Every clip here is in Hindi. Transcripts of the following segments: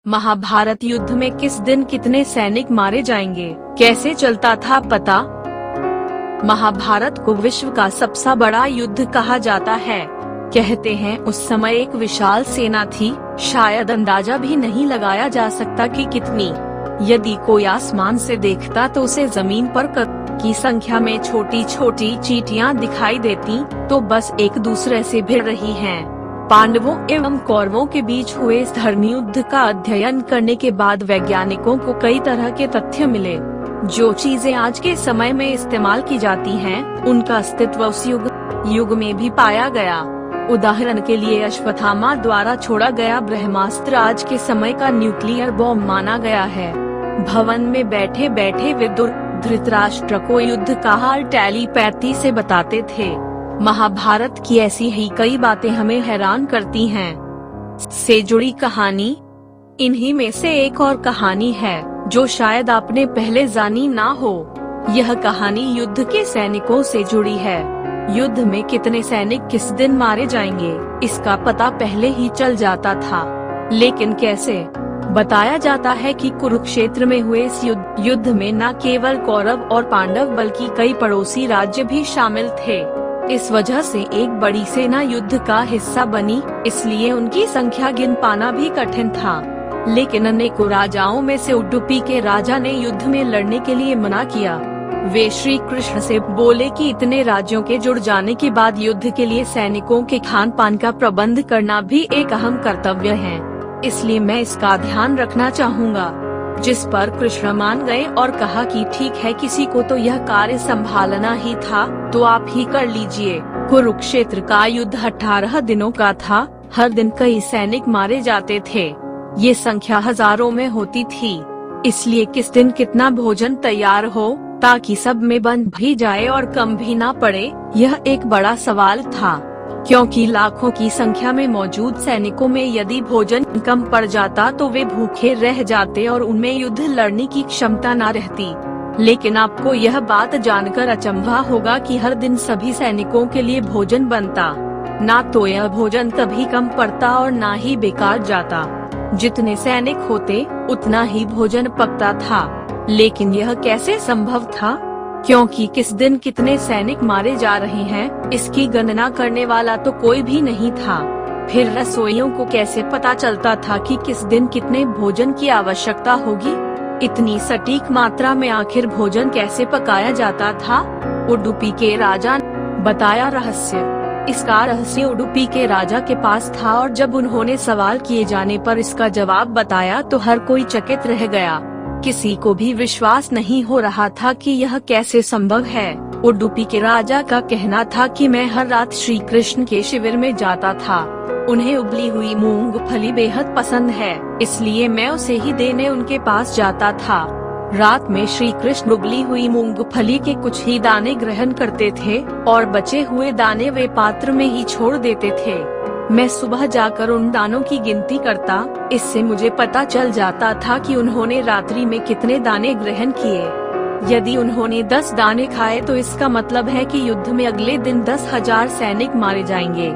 महाभारत युद्ध में किस दिन कितने सैनिक मारे जाएंगे, कैसे चलता था पता। महाभारत को विश्व का सबसे बड़ा युद्ध कहा जाता है। कहते हैं उस समय एक विशाल सेना थी, शायद अंदाजा भी नहीं लगाया जा सकता कि कितनी। यदि कोई आसमान से देखता तो उसे जमीन पर की संख्या में छोटी छोटी चींटियां दिखाई देती, तो बस एक दूसरे से भिड़ रही हैं। पांडवों एवं कौरवों के बीच हुए इस धर्मी युद्ध का अध्ययन करने के बाद वैज्ञानिकों को कई तरह के तथ्य मिले। जो चीजें आज के समय में इस्तेमाल की जाती हैं, उनका अस्तित्व उस युग में भी पाया गया। उदाहरण के लिए अश्वत्थामा द्वारा छोड़ा गया ब्रह्मास्त्र आज के समय का न्यूक्लियर बॉम्ब माना गया है। भवन में बैठे बैठे विदुर धृतराष्ट्र को युद्ध का हाल टेलीपैथी से बताते थे। महाभारत की ऐसी ही कई बातें हमें हैरान करती हैं। से जुड़ी कहानी, इन्हीं में से एक और कहानी है जो शायद आपने पहले जानी ना हो। यह कहानी युद्ध के सैनिकों से जुड़ी है। युद्ध में कितने सैनिक किस दिन मारे जाएंगे, इसका पता पहले ही चल जाता था, लेकिन कैसे। बताया जाता है कि कुरुक्षेत्र में हुए इस युद्ध में न केवल कौरव और पांडव बल्कि कई पड़ोसी राज्य भी शामिल थे। इस वजह से एक बड़ी सेना युद्ध का हिस्सा बनी, इसलिए उनकी संख्या गिन पाना भी कठिन था। लेकिन अनेकों राजाओं में से उडुपी के राजा ने युद्ध में लड़ने के लिए मना किया। वे श्री कृष्ण से बोले कि इतने राज्यों के जुड़ जाने के बाद युद्ध के लिए सैनिकों के खान पान का प्रबंध करना भी एक अहम कर्तव्य है, इसलिए मैं इसका ध्यान रखना चाहूँगा। जिस पर कृष्ण मान गए और कहा कि ठीक है, किसी को तो यह कार्य संभालना ही था, तो आप ही कर लीजिए। कुरुक्षेत्र का युद्ध 18 दिनों का था। हर दिन कई सैनिक मारे जाते थे। ये संख्या हजारों में होती थी। इसलिए किस दिन कितना भोजन तैयार हो ताकि सब में बंद भी जाए और कम भी ना पड़े, यह एक बड़ा सवाल था। क्योंकि लाखों की संख्या में मौजूद सैनिकों में यदि भोजन कम पड़ जाता तो वे भूखे रह जाते और उनमें युद्ध लड़ने की क्षमता न रहती। लेकिन आपको यह बात जानकर अचंभा होगा कि हर दिन सभी सैनिकों के लिए भोजन बनता। ना तो यह भोजन कभी कम पड़ता और ना ही बेकार जाता। जितने सैनिक होते उतना ही भोजन पकता था। लेकिन यह कैसे संभव था? क्योंकि किस दिन कितने सैनिक मारे जा रहे हैं, इसकी गणना करने वाला तो कोई भी नहीं था। फिर रसोइयों को कैसे पता चलता था कि किस दिन कितने भोजन की आवश्यकता होगी? इतनी सटीक मात्रा में आखिर भोजन कैसे पकाया जाता था? उडुपी के राजा बताया रहस्य। इसका रहस्य उडुपी के राजा के पास था और जब उन्होंने सवाल किए जाने पर इसका जवाब बताया तो हर कोई चकित रह गया। किसी को भी विश्वास नहीं हो रहा था कि यह कैसे संभव है। उडुपी के राजा का कहना था कि मैं हर रात श्री कृष्ण के शिविर में जाता था। उन्हें उबली हुई मूंगफली बेहद पसंद है, इसलिए मैं उसे ही देने उनके पास जाता था। रात में श्री कृष्ण उबली हुई मूंगफली के कुछ ही दाने ग्रहण करते थे और बचे हुए दाने वे पात्र में ही छोड़ देते थे। मैं सुबह जाकर उन दानों की गिनती करता। इससे मुझे पता चल जाता था कि उन्होंने रात्रि में कितने दाने ग्रहण किए। यदि उन्होंने 10 दाने खाए तो इसका मतलब है कि युद्ध में अगले दिन 10,000 सैनिक मारे जाएंगे।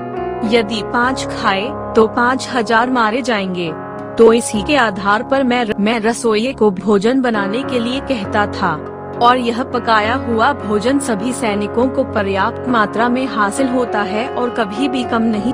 यदि 5 खाए तो 5,000 मारे जाएंगे। तो इसी के आधार पर मैं रसोइये को भोजन बनाने के लिए कहता था और यह पकाया हुआ भोजन सभी सैनिकों को पर्याप्त मात्रा में हासिल होता है और कभी भी कम नहीं।